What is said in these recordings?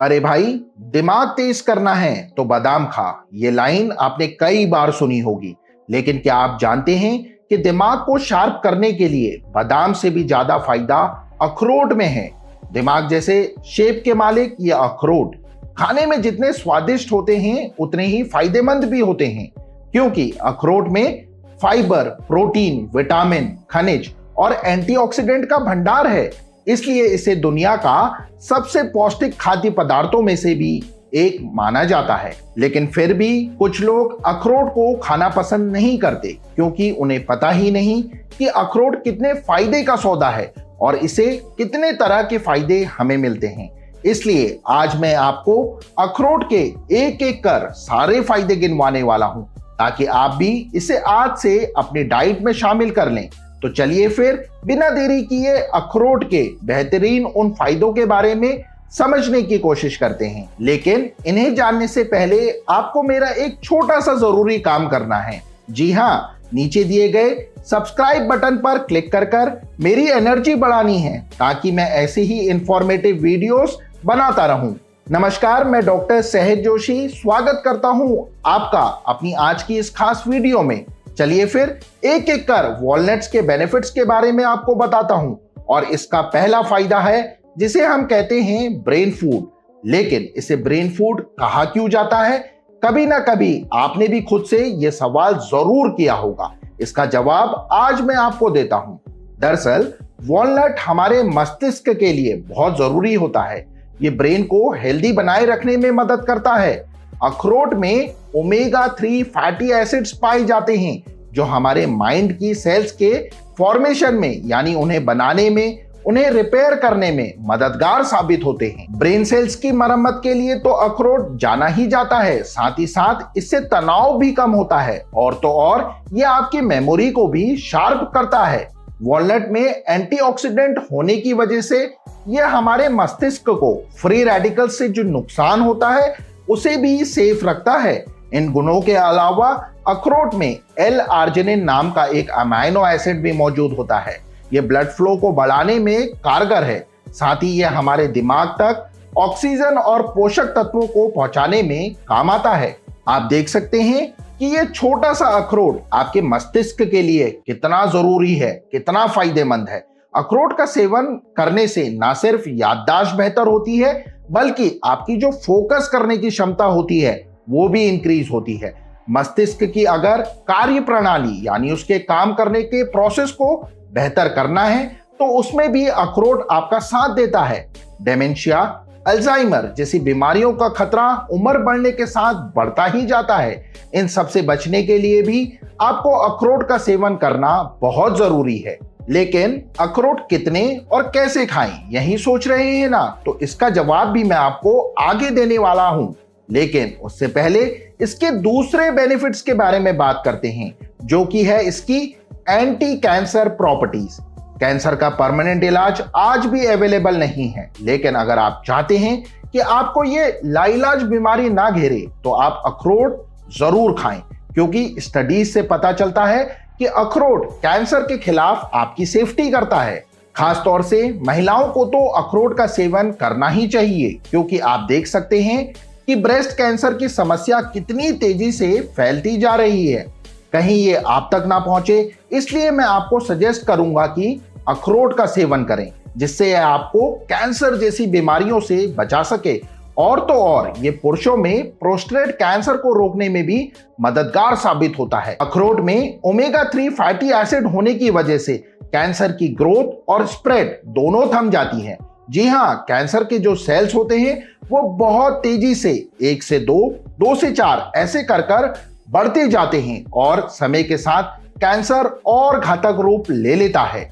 अरे भाई, दिमाग तेज करना है तो बादाम खा। ये लाइन आपने कई बार सुनी होगी, लेकिन क्या आप जानते हैं कि दिमाग को शार्प करने के लिए बादाम से भी ज्यादा फायदा अखरोट में है। दिमाग जैसे शेप के मालिक ये अखरोट खाने में जितने स्वादिष्ट होते हैं उतने ही फायदेमंद भी होते हैं, क्योंकि अखरोट में फाइबर, प्रोटीन, विटामिन, खनिज और एंटीऑक्सीडेंट का भंडार है। इसलिए इसे दुनिया का सबसे पौष्टिक खाद्य पदार्थों में से भी एक माना जाता है। लेकिन फिर भी कुछ लोग अखरोट को खाना पसंद नहीं करते, क्योंकि उन्हें पता ही नहीं कि अखरोट कितने फायदे का सौदा है और इसे कितने तरह के फायदे हमें मिलते हैं। इसलिए आज मैं आपको अखरोट के एक एक कर सारे फायदे गिनवाने वाला हूं, ताकि आप भी इसे आज से अपनी डाइट में शामिल कर लें। तो चलिए फिर बिना देरी किए अखरोट के बेहतरीन उन फायदों के बारे में समझने की कोशिश करते हैं। लेकिन इन्हें जानने से पहले आपको मेरा एक छोटा सा जरूरी काम करना है। जी हाँ, नीचे दिए गए सब्सक्राइब बटन पर क्लिक कर मेरी एनर्जी बढ़ानी है, ताकि मैं ऐसे ही इंफॉर्मेटिव वीडियोस बनाता रहूं। नमस्कार, मैं डॉक्टर सहज जोशी स्वागत करता हूं आपका अपनी आज की इस खास वीडियो में। चलिए फिर एक एक कर वॉलनट्स के बेनिफिट्स के बारे में आपको बताता हूं। और इसका पहला फायदा है जिसे हम कहते हैं ब्रेन फूड। लेकिन इसे ब्रेन फूड कहा क्यों जाता है? कभी ना कभी आपने भी खुद से यह सवाल जरूर किया होगा। इसका जवाब आज मैं आपको देता हूं। दरअसल वॉलनट हमारे मस्तिष्क के लिए बहुत जरूरी होता है। ये ब्रेन को हेल्दी बनाए रखने में मदद करता है। अखरोट में ओमेगा 3 फैटी एसिड्स पाए जाते हैं, जो हमारे माइंड की सेल्स के फॉर्मेशन में, यानी उन्हें बनाने में, उन्हें रिपेयर करने में मददगार साबित होते हैं। ब्रेन सेल्स की मरम्मत के लिए तो अखरोट जाना ही जाता है। साथ ही साथ इससे तनाव भी कम होता है, और तो और ये आपकी मेमोरी को भी शार्प करता है। वॉलनट में एंटीऑक्सीडेंट होने की वजह से यह हमारे मस्तिष्क को फ्री रेडिकल्स से जो नुकसान होता है उसे भी सेफ रखता है। इन गुणों के अलावा अखरोट में एल-आर्जिनिन नाम का एक अमाइनो एसिड भी मौजूद होता है। यह ब्लड फ्लो को बढ़ाने में कारगर है। साथ ही यह हमारे दिमाग तक ऑक्सीजन और पोषक तत्वों को पहुंचाने में काम आता है। आप देख सकते हैं कि यह छोटा सा अखरोट आपके मस्तिष्क के लिए कितना जरूरी है, कितना फायदेमंद है। अखरोट का सेवन करने से ना सिर्फ याददाश्त बेहतर होती है, बल्कि आपकी जो फोकस करने की क्षमता होती है वो भी इंक्रीज होती है। मस्तिष्क की अगर कार्य प्रणाली, यानी उसके काम करने के प्रोसेस को बेहतर करना है, तो उसमें भी अखरोट आपका साथ देता है। डेमेंशिया, अल्जाइमर जैसी बीमारियों का खतरा उम्र बढ़ने के साथ बढ़ता ही जाता है। इन सब से बचने के लिए भी आपको अखरोट का सेवन करना बहुत जरूरी है। लेकिन अखरोट कितने और कैसे खाएं, यही सोच रहे हैं ना? तो इसका जवाब भी मैं आपको आगे देने वाला हूं। लेकिन उससे पहले इसके दूसरे बेनिफिट्स के बारे में बात करते हैं, जो कि है इसकी एंटी कैंसर प्रॉपर्टीज। कैंसर का परमानेंट इलाज आज भी अवेलेबल नहीं है, लेकिन अगर आप चाहते हैं कि आपको ये लाइलाज बीमारी ना घेरे, तो आप अखरोट जरूर खाएं, क्योंकि स्टडीज से पता चलता है कि अखरोट कैंसर के खिलाफ आपकी सेफ्टी करता है। खास तौर से महिलाओं को तो अखरोट का सेवन करना ही चाहिए, क्योंकि आप देख सकते हैं कि ब्रेस्ट कैंसर की समस्या कितनी तेजी से फैलती जा रही है। कहीं ये आप तक ना पहुंचे, इसलिए मैं आपको सजेस्ट करूंगा कि अखरोट का सेवन करें, जिससे यह आपको कैंसर जैसी बीमारियों से बचा सके। और तो और ये पुरुषों में प्रोस्टेट कैंसर को रोकने में भी मददगार साबित होता है। अखरोट में ओमेगा 3 फैटी एसिड होने की वजह से कैंसर की ग्रोथ और स्प्रेड दोनों थम जाती है। जी हाँ, कैंसर के जो सेल्स होते हैं वो बहुत तेजी से 1 से 2, 2 से 4 ऐसे कर बढ़ते जाते हैं, और समय के साथ कैंसर और घातक रूप ले लेता है।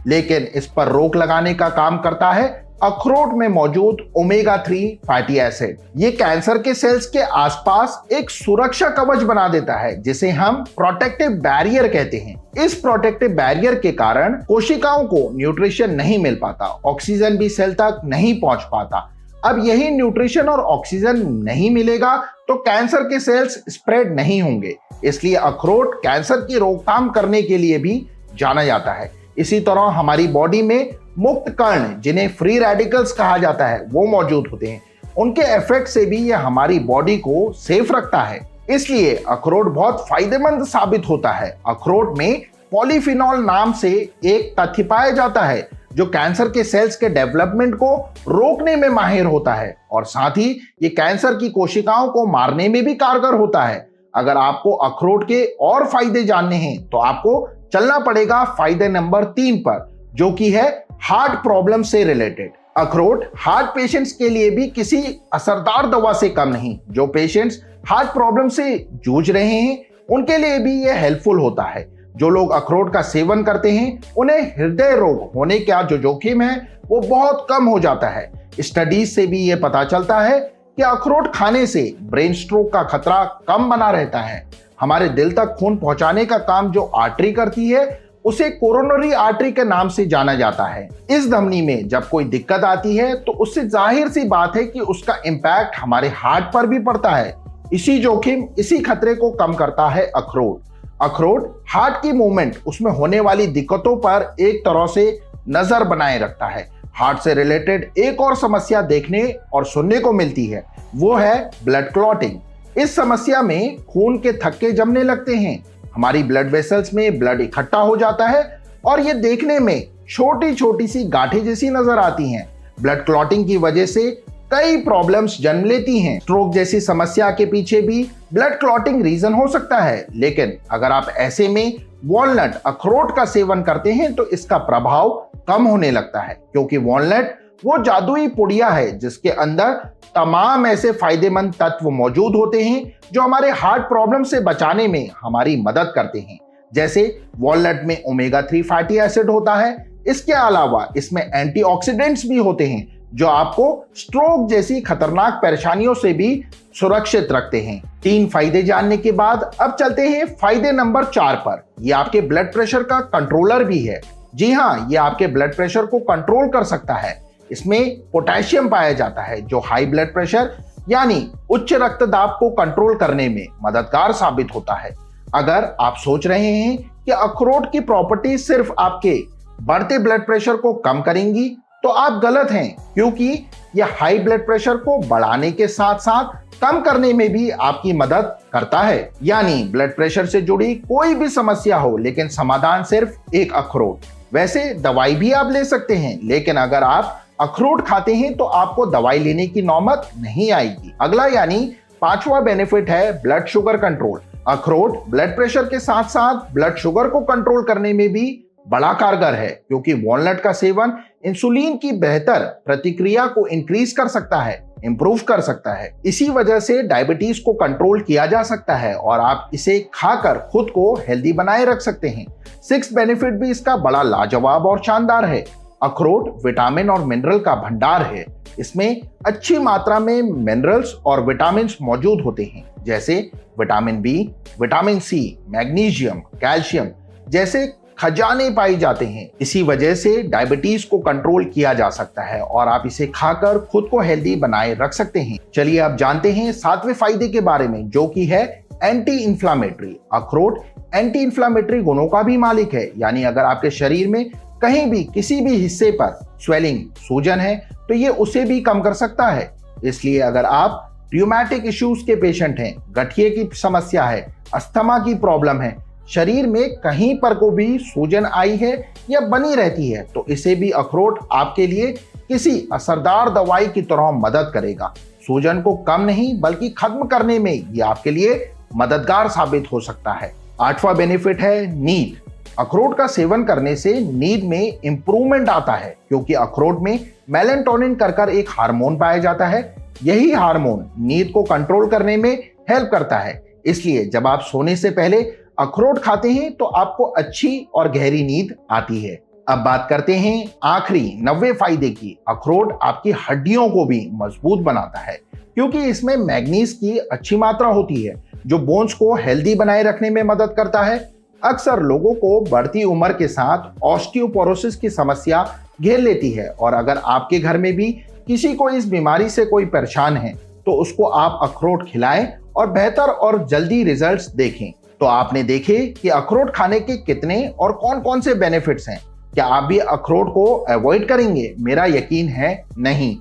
लेकिन इस पर रोक लगाने का काम करता है अखरोट में मौजूद ओमेगा 3 फैटी एसिड। ये कैंसर के सेल्स के आसपास एक सुरक्षा कवच बना देता है, जिसे हम प्रोटेक्टिव बैरियर कहते हैं। इस प्रोटेक्टिव बैरियर के कारण कोशिकाओं को न्यूट्रिशन नहीं मिल पाता, ऑक्सीजन भी सेल तक नहीं पहुंच पाता। अब यही न्यूट्रिशन और ऑक्सीजन नहीं मिलेगा तो कैंसर के सेल्स स्प्रेड नहीं होंगे। इसलिए अखरोट कैंसर की रोकथाम करने के लिए भी जाना जाता है। इसी तरह हमारी बॉडी में मुक्त कण, जिन्हें फ्री रेडिकल्स कहा जाता है, वो मौजूद होते हैं। उनके इफेक्ट से भी ये हमारी बॉडी को सेफ रखता है। इसलिए अखरोट बहुत फायदेमंद साबित होता है। अखरोट में पॉलीफिनॉल नाम से एक तथ्य पाया जाता है जो कैंसर के सेल्स के डेवलपमेंट को रोकने में माहिर होता है और साथ ही ये कैंसर की कोशिकाओं को मारने में भी कारगर होता है। अगर आपको अखरोट के और फायदे जानने हैं तो आपको चलना पड़ेगा फायदे नंबर 3 पर, जो कि है हार्ट प्रॉब्लम से रिलेटेड। अखरोट हार्ट पेशेंट्स के लिए भी किसी असरदार दवा से कम नहीं। जो पेशेंट्स हार्ट प्रॉब्लम से जूझ रहे हैं उनके लिए भी यह हेल्पफुल होता है। जो लोग अखरोट का सेवन करते हैं उन्हें हृदय रोग होने का जो जोखिम है वो बहुत कम हो जाता है। स्टडीज से भी ये पता चलता है कि अखरोट खाने से ब्रेन स्ट्रोक का खतरा कम बना रहता है। हमारे दिल तक खून पहुंचाने का काम जो आर्टरी करती है उसे कोरोनरी आर्टरी के नाम से जाना जाता है। इस धमनी में जब कोई दिक्कत आती है तो उससे जाहिर सी बात है कि उसका इम्पैक्ट हमारे हार्ट पर भी पड़ता है। इसी जोखिम, इसी खतरे को कम करता है अखरोट। अखरोट हार्ट की मूवमेंट, उसमें होने वाली दिक्कतों पर एक तरह से नजर बनाए रखता है। हार्ट से रिलेटेड एक और समस्या देखने और सुनने को मिलती है, वो है ब्लड क्लॉटिंग। इस समस्या में खून के थक्के जमने लगते हैं, हमारी ब्लड वेसल्स में ब्लड इकट्ठा हो जाता है और ये देखने में छोटी छोटी सी गांठें जैसी नजर आती हैं। ब्लड क्लॉटिंग की वजह से कई प्रॉब्लम्स जन्म लेती हैं। स्ट्रोक जैसी समस्या के पीछे भी ब्लड क्लॉटिंग रीजन हो सकता है, लेकिन अगर आप ऐसे में वॉलनट, अखरोट का सेवन करते हैं तो इसका प्रभाव कम होने लगता है, क्योंकि वॉलनट वो जादुई पुड़िया है जिसके अंदर तमाम ऐसे फायदेमंद तत्व मौजूद होते हैं जो हमारे हार्ट प्रॉब्लम से बचाने में हमारी मदद करते हैं। जैसे वॉलनट में ओमेगा 3 फैटी एसिड होता है। इसके अलावा इसमें एंटीऑक्सीडेंट्स भी होते हैं जो आपको स्ट्रोक जैसी खतरनाक परेशानियों से भी सुरक्षित रखते हैं। 3 फायदे जानने के बाद अब चलते हैं फायदे नंबर 4 पर। यह आपके ब्लड प्रेशर का कंट्रोलर भी है। जी हाँ, यह आपके ब्लड प्रेशर को कंट्रोल कर सकता है। इसमें पोटेशियम पाया जाता है जो हाई ब्लड प्रेशर यानी उच्च रक्तदाब को कंट्रोल करने में मददगार साबित होता है। अगर आप सोच रहे हैं कि अखरोट की प्रॉपर्टी सिर्फ आपके बढ़ते ब्लड प्रेशर को कम करेंगी तो आप गलत हैं, क्योंकि यह हाई ब्लड प्रेशर को बढ़ाने के साथ साथ कम करने में भी आपकी मदद करता है। यानी ब्लड प्रेशर से जुड़ी कोई भी समस्या हो, लेकिन समाधान सिर्फ एक अखरोट। वैसे दवाई भी आप ले सकते हैं, लेकिन अगर आप अखरोट खाते हैं तो आपको दवाई लेने की नौबत नहीं आएगी। अगला यानी 5वां बेनिफिट है ब्लड शुगर कंट्रोल। अखरोट ब्लड प्रेशर के साथ साथ ब्लड शुगर को कंट्रोल करने में भी बड़ा कारगर है, क्योंकि वॉलनट का सेवन इंसुलिन की बेहतर प्रतिक्रिया को इंक्रीज कर सकता है, इंप्रूव कर सकता है। इसी वजह से डायबिटीज को कंट्रोल किया जा सकता है और आप इसे खाकर खुद को हेल्दी बनाए रख सकते हैं। 6th बेनिफिट भी इसका बड़ा लाजवाब और शानदार है। अखरोट विटामिन और मिनरल का भंडार है। इसमें अच्छी मात्रा में मिनरल्स और विटामिन मौजूद होते हैं, जैसे vitamin B, vitamin C, magnesium, calcium जैसे खजाने पाए जाते हैं। इसी वजह से डायबिटीज को कंट्रोल किया जा सकता है और आप इसे खाकर खुद को हेल्दी बनाए रख सकते हैं। चलिए अब जानते हैं 7वें फायदे के बारे में, जो कि है एंटी इंफ्लामेटरी। अखरोट एंटी इंफ्लामेटरी गुणों का भी मालिक है, यानी अगर आपके शरीर में कहीं भी किसी भी हिस्से पर स्वेलिंग, सूजन है तो ये उसे भी कम कर सकता है। इसलिए अगर आप र्यूमेटिक इश्यूज के पेशेंट हैं, गठिए की समस्या है, अस्थमा की प्रॉब्लम है, शरीर में कहीं पर को भी सूजन आई है या बनी रहती है, तो इसे भी अखरोट आपके लिए किसी असरदार दवाई की तरह मदद करेगा। सूजन को कम नहीं बल्कि खत्म करने में यह आपके लिए मददगार साबित हो सकता है। 8वां बेनिफिट है नींद। अखरोट का सेवन करने से नींद में इंप्रूवमेंट आता है, क्योंकि अखरोट में मेलेटोनिन कर एक हार्मोन पाया जाता है। यही हार्मोन नींद को कंट्रोल करने में हेल्प करता है। इसलिए जब आप सोने से पहले अखरोट खाते हैं तो आपको अच्छी और गहरी नींद आती है। अब बात करते हैं आखिरी 90वें फायदे की। अखरोट आपकी हड्डियों को भी मजबूत बनाता है, क्योंकि इसमें मैग्नीज की अच्छी मात्रा होती है जो बोन्स को हेल्दी बनाए रखने में मदद करता है। अक्सर लोगों को बढ़ती उम्र के साथ ऑस्टियोपोरोसिस की समस्या घेर लेती है और अगर आपके घर में भी किसी को इस बीमारी से कोई परेशान है तो उसको आप अखरोट खिलाएं और बेहतर और जल्दी रिजल्ट्स देखें। तो आपने देखे कि अखरोट खाने के कितने और कौन कौन से बेनिफिट्स हैं। क्या आप भी अखरोट को अवॉइड करेंगे? मेरा यकीन है नहीं,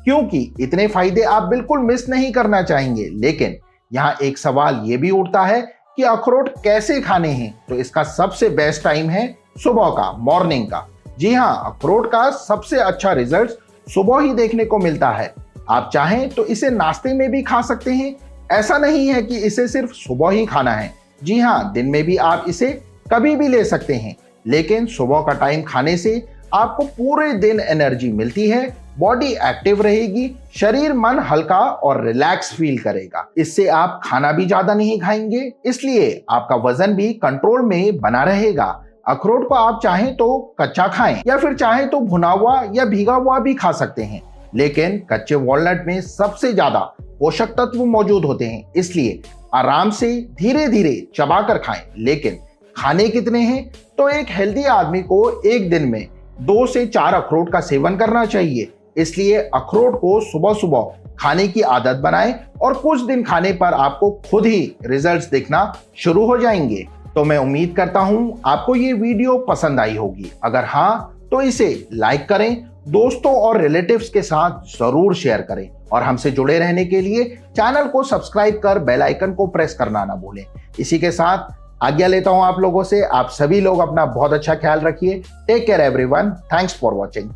क्योंकि इतने फायदे आप बिल्कुल मिस नहीं करना चाहेंगे। लेकिन यहाँ एक सवाल ये भी उठता है कि अखरोट कैसे खाने हैं। तो इसका सबसे बेस्ट टाइम है सुबह का, मॉर्निंग का। जी हाँ, अखरोट का सबसे अच्छा रिजल्ट सुबह ही देखने को मिलता है। आप चाहें तो इसे नाश्ते में भी खा सकते हैं। ऐसा नहीं है कि इसे सिर्फ सुबह ही खाना है। जी हाँ, दिन में भी आप इसे कभी भी ले सकते हैं। लेकिन सुबह का टाइम खाने से आपको पूरे दिन एनर्जी मिलती है, बॉडी एक्टिव रहेगी, शरीर मन हल्का और रिलैक्स फील करेगा। इससे आप खाना भी ज्यादा नहीं खाएंगे, इसलिए आपका वजन भी कंट्रोल में बना रहेगा। अखरोट को आप चाहें तो कच्चा खाएं या फिर चाहें तो भुना हुआ या भीगा हुआ भी खा सकते हैं। लेकिन कच्चे वॉलनट में सबसे ज्यादा पोषक तत्व मौजूद होते हैं, इसलिए आराम से धीरे धीरे चबाकर खाएं। लेकिन खाने कितने हैं? तो एक हेल्दी आदमी को एक दिन में 2 से 4 अखरोट का सेवन करना चाहिए। इसलिए अखरोट को सुबह सुबह खाने की आदत बनाएं और कुछ दिन खाने पर आपको खुद ही रिजल्ट्स दिखना शुरू हो जाएंगे। तो मैं उम्मीद करता हूं आपको ये वीडियो पसंद आई होगी। अगर हाँ, तो इसे लाइक करें, दोस्तों और रिलेटिव्स के साथ जरूर शेयर करें और हमसे जुड़े रहने के लिए चैनल को सब्सक्राइब कर बेल आइकन को प्रेस करना ना भूलें। इसी के साथ आज्ञा लेता हूं आप लोगों से। आप सभी लोग अपना बहुत अच्छा ख्याल रखिए। Take care everyone. Thanks for watching.